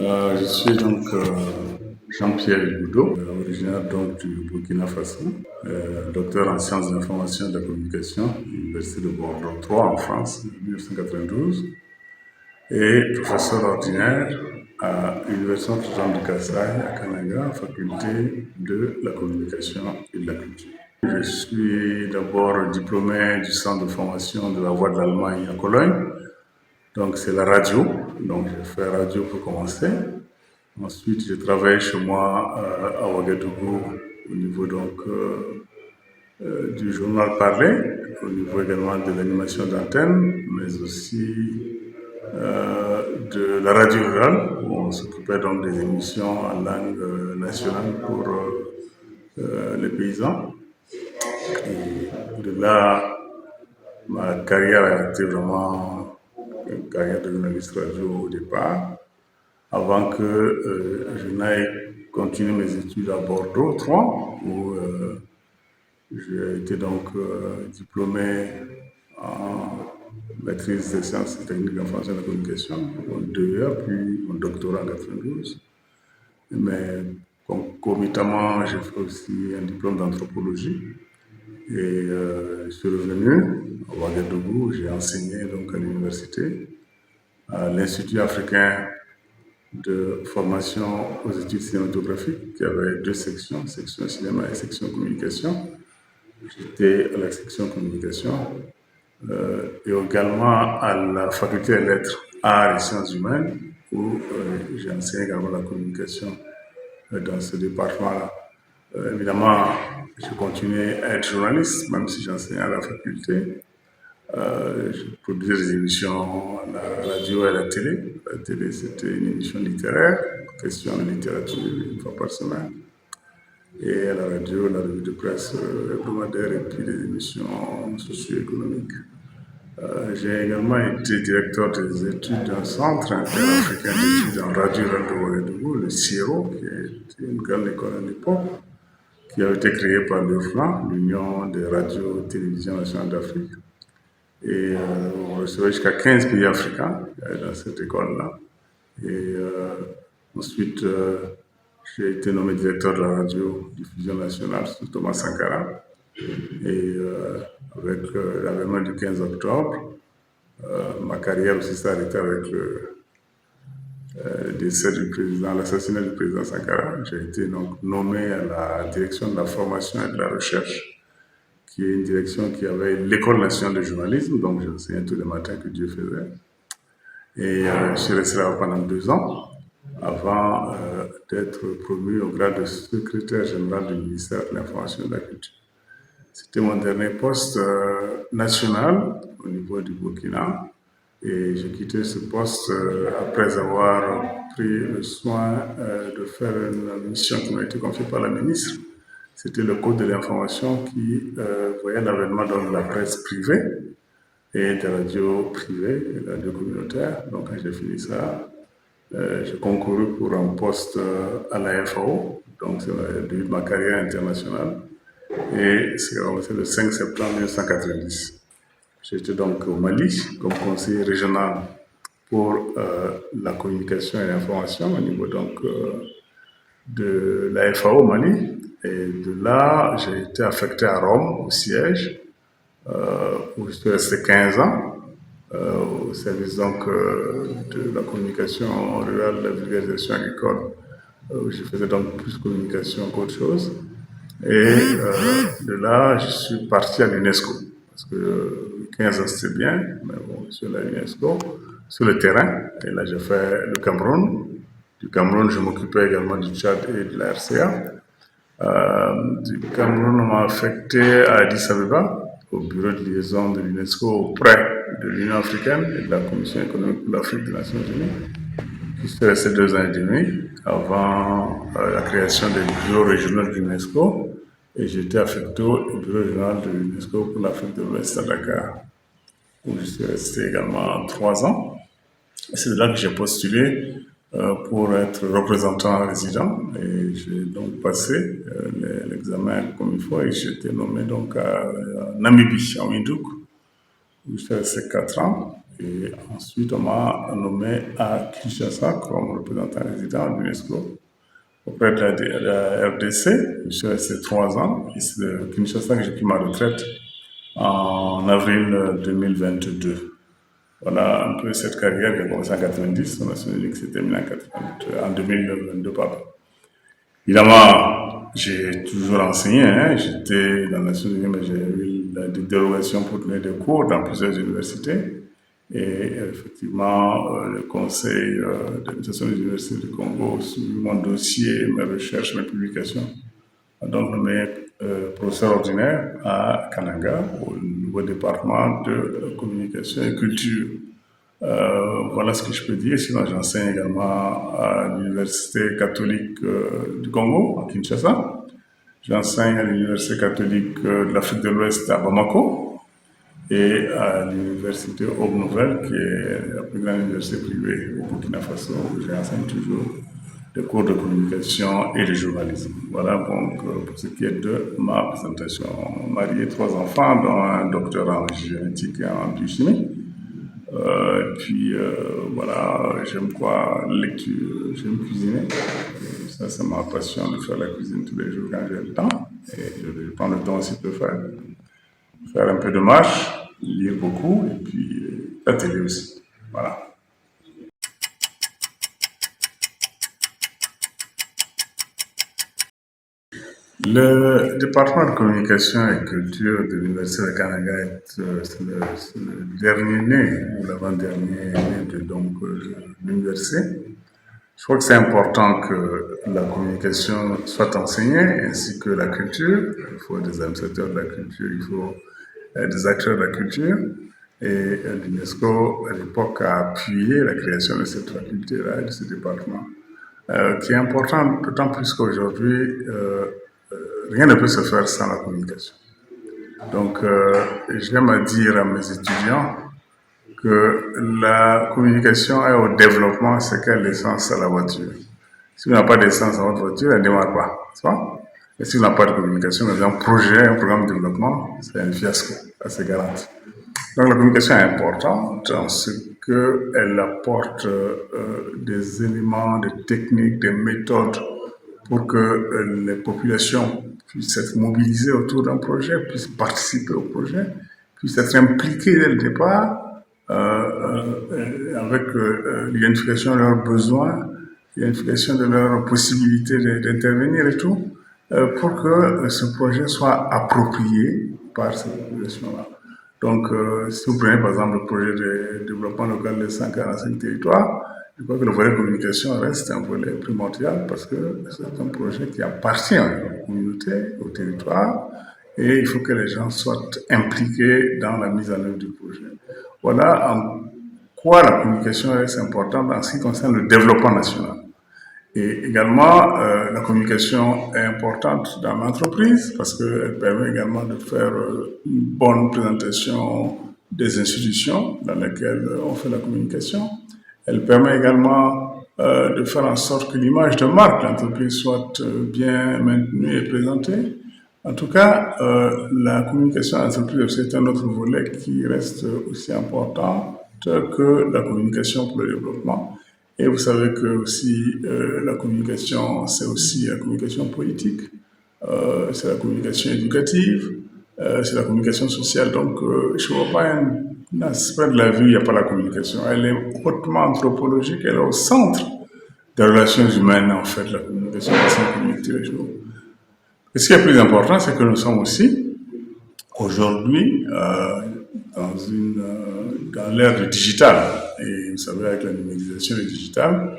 Je suis donc Jean-Pierre Goudot, originaire donc du Burkina Faso, docteur en sciences de l'information et de la communication, à l'Université de Bordeaux 3 en France, en 1992, et professeur ordinaire à l'Université Notre-Dame de Kassai à Kananga, faculté de la communication et de la culture. Je suis d'abord diplômé du centre de formation de la Voix de l'Allemagne à Cologne. Donc c'est la radio, donc j'ai fait radio pour commencer. Ensuite, j'ai travaillé chez moi à Ouagadougou au niveau donc du journal parlé, au niveau également de l'animation d'antenne, mais aussi de la radio rurale, où on s'occupait donc des émissions en langue nationale pour les paysans. Et de là, ma carrière a été vraiment une carrière de journaliste radio au départ, avant que je n'aille continuer mes études à Bordeaux 3, où j'ai été donc diplômé en maîtrise des sciences techniques de l'information et de la communication, mon DEA, puis mon doctorat en 92. Mais concomitamment, j'ai fait aussi un diplôme d'anthropologie. Et je suis revenu à Ouagadougou, j'ai enseigné donc à l'université, à l'Institut africain de formation aux études cinématographiques, qui avait deux sections, section cinéma et section communication. J'étais à la section communication et également à la faculté des lettres, arts et sciences humaines, où j'ai enseigné également la communication dans ce département-là. Évidemment, je continuais à être journaliste, même si j'enseignais à la faculté. Je produisais des émissions à la radio et à la télé. La télé, c'était une émission littéraire, question de littérature une fois par semaine. Et à la radio, la revue de presse hebdomadaire et puis des émissions socio-économiques. J'ai également été directeur des études d'un centre interafricain d'études en radio de Ouagadougou, le CIRO, qui était une grande école à l'époque, qui a été créée par l'URFLA, l'Union des radios et télévisions nationales d'Afrique. Et on recevait jusqu'à 15 pays africains dans cette école-là. Et ensuite, j'ai été nommé directeur de la radio-diffusion nationale sous Thomas Sankara. Et avec l'avènement du 15 octobre, ma carrière aussi s'est arrêtée avec le décès du président, l'assassinat du président Sankara. J'ai été donc nommé à la direction de la formation et de la recherche, qui est une direction qui avait l'École nationale de journalisme, donc j'enseignais tous les matins que Dieu faisait. Et je suis resté là pendant 2 ans, avant d'être promu au grade de secrétaire général du ministère de l'Information et de la Culture. C'était mon dernier poste national au niveau du Burkina. Et j'ai quitté ce poste après avoir pris le soin de faire une mission qui m'a été confiée par la ministre. C'était le code de l'information qui voyait l'avènement de la presse privée et des radios privées et des radios communautaires. Donc quand j'ai fini ça, j'ai concouru pour un poste à la FAO, donc c'est le début de ma carrière internationale. Et c'est commencé le 5 septembre 1990. J'étais donc au Mali comme conseiller régional pour la communication et l'information au niveau donc de la FAO au Mali. Et de là, j'ai été affecté à Rome, au siège, où je suis resté 15 ans, au service donc de la communication rurale, de la vulgarisation agricole, où je faisais donc plus communication qu'autre chose. Et de là, je suis parti à l'UNESCO, parce que 15 ans c'était bien, mais bon, je suis à l'UNESCO, sur le terrain. Et là, j'ai fait le Cameroun. Du Cameroun, je m'occupais également du Tchad et de la RCA. Du Cameroun, on m'a affecté à Addis Abeba, au bureau de liaison de l'UNESCO auprès de l'Union africaine et de la Commission économique pour l'Afrique des Nations Unies. Je suis resté 2 ans et demi avant la création des bureaux régionaux de l'UNESCO et j'ai été affecté au bureau régional de l'UNESCO pour l'Afrique de l'Ouest à Dakar, où je suis resté également 3 ans. C'est de là que j'ai postulé pour être représentant résident et j'ai donc passé l'examen comme il faut et j'ai été nommé donc à Namibie, à Windhoek, où je suis resté 4 ans. Et ensuite, on m'a nommé à Kinshasa comme représentant résident de l'UNESCO auprès de la RDC. Je suis resté 3 ans. Et c'est de Kinshasa que j'ai pris ma retraite en avril 2022. Voilà un peu cette carrière qui a commencé en 90, on a souligné que c'était terminé en 2022, pardon. Évidemment, j'ai toujours enseigné, hein. J'étais dans la Nations Unies, mais j'ai eu des dérogations pour donner des cours dans plusieurs universités. Et effectivement, le conseil d'administration des universités du Congo, sur mon dossier, mes recherches, mes publications, a donc nommé professeur ordinaire à Kananga, au nouveau département de communication et culture. Voilà ce que je peux dire. Sinon, j'enseigne également à l'Université catholique du Congo, à Kinshasa. J'enseigne à l'Université catholique de l'Afrique de l'Ouest à Bamako et à l'Université Aube Nouvelle, qui est la plus grande université privée au Burkina Faso, où j'enseigne toujours des cours de communication et de journalisme. Voilà donc pour ce qui est de ma présentation. Marié, 3 enfants, dont un doctorat en génétique et en biochimie. Voilà, j'aime quoi, lecture, j'aime cuisiner. Ça, c'est ma passion de faire la cuisine tous les jours quand j'ai le temps. Et je prends le temps aussi de faire un peu de marche, lire beaucoup, et puis la télé aussi. Voilà. Le département de communication et culture de l'Université de Kananga est le dernier né, ou l'avant-dernier né de l'université. Je crois que c'est important que la communication soit enseignée, ainsi que la culture. Il faut des administrateurs de la culture, il faut des acteurs de la culture. Et l'UNESCO, à l'époque, a appuyé la création de cette faculté-là, de ce département, qui est important, d'autant plus qu'aujourd'hui, rien ne peut se faire sans la communication. Donc, j'aime à dire à mes étudiants que la communication est au développement ce qu'est l'essence à la voiture. Si vous n'avez pas d'essence dans votre voiture, elle ne démarre pas. Et si vous n'avez pas de communication, un projet, un programme de développement, c'est un fiasco. Ça, c'est garanti. Donc, la communication est importante en ce qu'elle apporte des éléments, des techniques, des méthodes pour que les populations puissent être mobilisées autour d'un projet, puissent participer au projet, puissent être impliquées dès le départ avec l'identification de leurs besoins, l'identification de leurs possibilités d'intervenir et tout, pour que ce projet soit approprié par cette population-là. Donc, si vous prenez par exemple le projet de développement local de 145 territoires, je crois que le volet communication reste un volet primordial parce que c'est un projet qui appartient à la communauté, au territoire, et il faut que les gens soient impliqués dans la mise en œuvre du projet. Voilà en quoi la communication est importante en ce qui concerne le développement national. Et également, la communication est importante dans l'entreprise parce qu'elle permet également de faire une bonne présentation des institutions dans lesquelles on fait la communication. Elle permet également de faire en sorte que l'image de marque de l'entreprise soit bien maintenue et présentée. En tout cas, la communication d'entreprise, c'est un autre volet qui reste aussi important que la communication pour le développement. Et vous savez que aussi la communication, c'est aussi la communication politique, c'est la communication éducative, c'est la communication sociale. Donc, je ne vois pas un aspect de la vie où il n'y a pas la communication. Elle est hautement anthropologique, elle est au centre des relations humaines, en fait, la communication, parce qu'on communique tous les jours. Et ce qui est plus important, c'est que nous sommes aussi, aujourd'hui, dans l'ère du digital. Et vous savez, avec la numérisation du digital,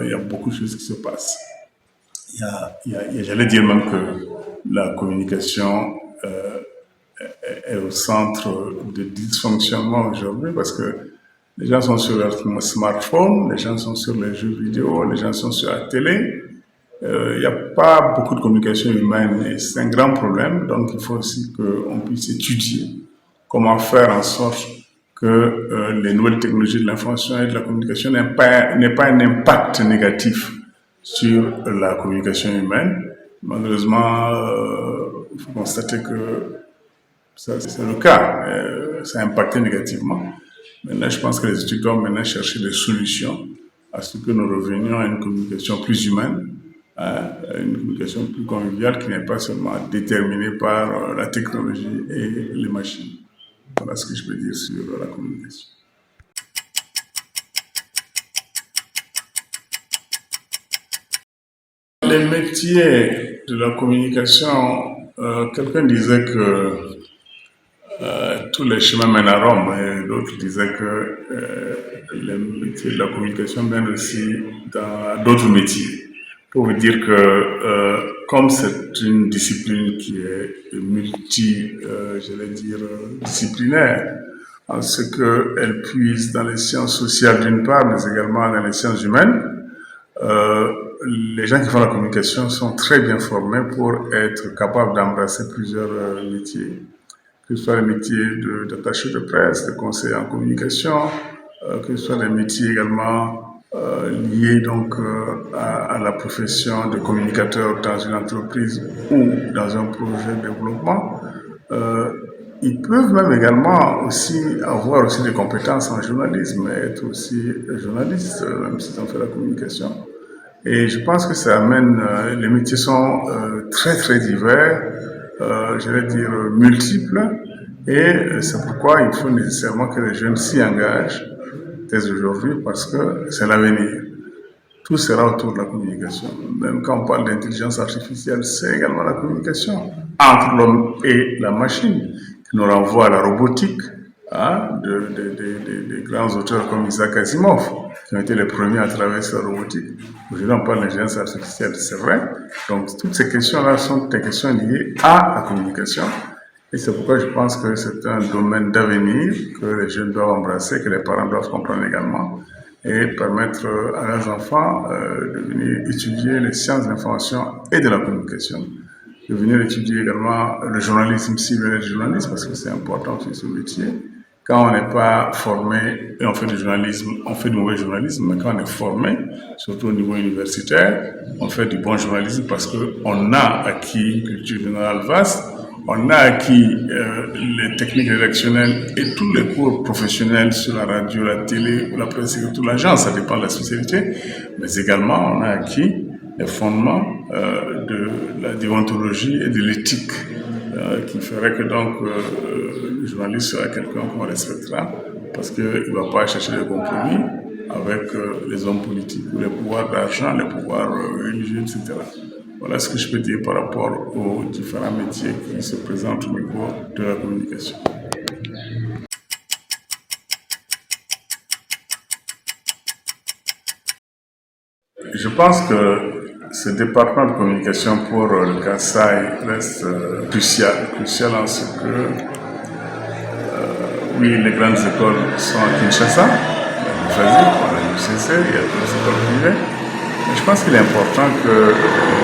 il y a beaucoup de choses qui se passent. J'allais dire même que la communication est au centre de dysfonctionnement aujourd'hui parce que les gens sont sur leur smartphone, les gens sont sur les jeux vidéo, les gens sont sur la télé. Il n'y a pas beaucoup de communication humaine et c'est un grand problème. Donc, il faut aussi qu'on puisse étudier comment faire en sorte que les nouvelles technologies de l'information et de la communication n'aient pas un impact négatif sur la communication humaine. Malheureusement, il faut constater que c'est le cas. Ça a impacté négativement. Maintenant, je pense que les études doivent maintenant chercher des solutions à ce que nous revenions à une communication plus humaine, à une communication plus conviviale qui n'est pas seulement déterminée par la technologie et les machines. Voilà ce que je peux dire sur la communication. Les métiers de la communication, quelqu'un disait que tous les chemins mènent à Rome, et d'autres disaient que les métiers de la communication mènent aussi dans d'autres métiers. Pour vous dire que comme c'est une discipline qui est disciplinaire, en ce qu'elle puise dans les sciences sociales d'une part, mais également dans les sciences humaines, les gens qui font la communication sont très bien formés pour être capables d'embrasser plusieurs métiers, que ce soit les métiers d'attaché de presse, de conseiller en communication, que ce soit les métiers également liés donc à la profession de communicateur dans une entreprise ou dans un projet de développement. Ils peuvent même également aussi avoir aussi des compétences en journalisme, être aussi journalistes, même s'ils ont fait la communication. Et je pense que ça amène, les métiers sont très très divers, j'allais dire multiples, et c'est pourquoi il faut nécessairement que les jeunes s'y engagent dès aujourd'hui parce que c'est l'avenir. Tout sera autour de la communication. Même quand on parle d'intelligence artificielle, c'est également la communication entre l'homme et la machine qui nous renvoie à la robotique, des grands auteurs comme Isaac Asimov, qui ont été les premiers à traverser la robotique. Aujourd'hui, on parle d'intelligence artificielle, c'est vrai. Donc, toutes ces questions-là sont des questions liées à la communication. Et c'est pourquoi je pense que c'est un domaine d'avenir que les jeunes doivent embrasser, que les parents doivent comprendre également, et permettre à leurs enfants de venir étudier les sciences de l'information et de la communication, de venir étudier également le journalisme s'ils veulent être journalistes, parce que c'est important aussi ce métier. Quand on n'est pas formé et on fait du journalisme, on fait du mauvais journalisme, mais quand on est formé, surtout au niveau universitaire, on fait du bon journalisme parce qu'on a acquis une culture générale vaste, on a acquis les techniques rédactionnelles et tous les cours professionnels sur la radio, la télé, la presse et tout l'agence, ça dépend de la spécialité, mais également on a acquis les fondements de la déontologie et de l'éthique qui ferait que donc le journaliste sera quelqu'un qu'on respectera parce qu'il ne va pas chercher des compromis avec les hommes politiques ou les pouvoirs d'argent, les pouvoirs religieux, etc. Voilà ce que je peux dire par rapport aux différents métiers qui se présentent au niveau de la communication. Je pense que ce département de communication pour le Kasaï reste crucial en ce que, oui, les grandes écoles sont à Kinshasa, on a l'UCC, il y a d'autres écoles privées. Mais je pense qu'il est important que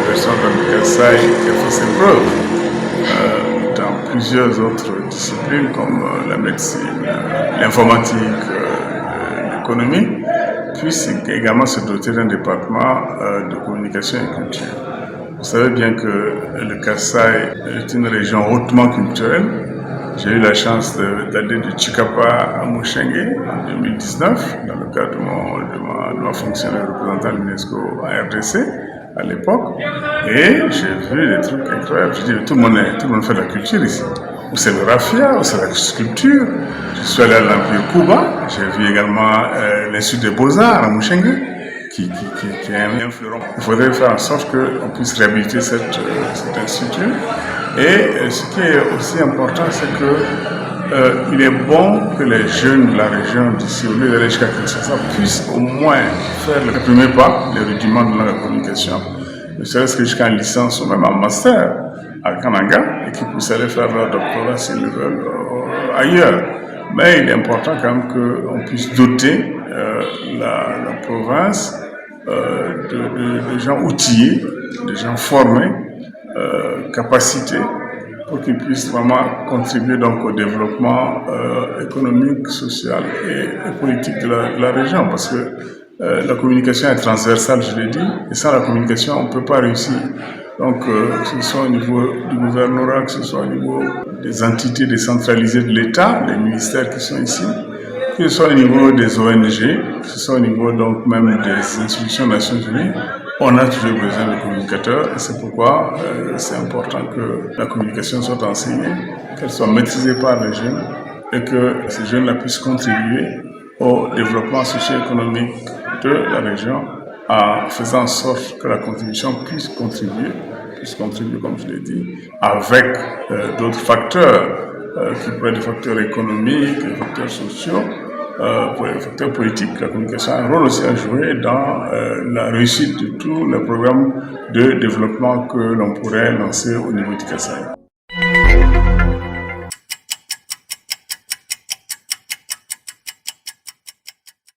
l'université de Kasaï qui a fait ses preuves dans plusieurs autres disciplines comme la médecine, l'informatique, l'économie, puisse également se doter d'un département de communication et culture. Vous savez bien que le Kasaï est une région hautement culturelle. J'ai eu la chance d'aller de Chikapa à Mouchengue en 2019, dans le cadre de ma fonction de représentant de l'UNESCO à RDC à l'époque. Et j'ai vu des trucs incroyables. Je dis, tout le monde fait de la culture ici. Ou c'est le raffia, ou c'est la sculpture. Je suis allé à l'Empire Cuba. J'ai vu également l'Institut des Beaux-Arts à Mouchengue, qui est un fleuron. Il faudrait faire en sorte qu'on puisse réhabiliter cet institut. Et ce qui est aussi important, c'est que il est bon que les jeunes de la région d'ici, au lieu d'aller jusqu'à Kinshasa, puissent au moins faire le premier pas, les rudiments de la communication, ne serait-ce que jusqu'à une licence ou même un master à Kananga, et qu'ils puissent aller faire leur doctorat s'ils le veulent ailleurs. Mais il est important quand même qu'on puisse doter la province de gens outillés, de gens formés, capacités, pour qu'ils puissent vraiment contribuer donc au développement économique, social et politique de la région. Parce que la communication est transversale, je l'ai dit, et sans la communication, on ne peut pas réussir. Donc, que ce soit au niveau du gouvernorat, que ce soit au niveau des entités décentralisées de l'État, les ministères qui sont ici, que ce soit au niveau des ONG, que ce soit au niveau donc même des institutions des Nations Unies, on a toujours besoin de communicateurs et c'est pourquoi c'est important que la communication soit enseignée, qu'elle soit maîtrisée par les jeunes et que ces jeunes-là puissent contribuer au développement socio-économique de la région en faisant en sorte que la contribution puisse contribuer, comme je l'ai dit, avec d'autres facteurs qui pourraient être des facteurs économiques, des facteurs sociaux, des facteurs politiques. La communication a un rôle aussi à jouer dans la réussite de tous les programmes de développement que l'on pourrait lancer au niveau du Kasaï.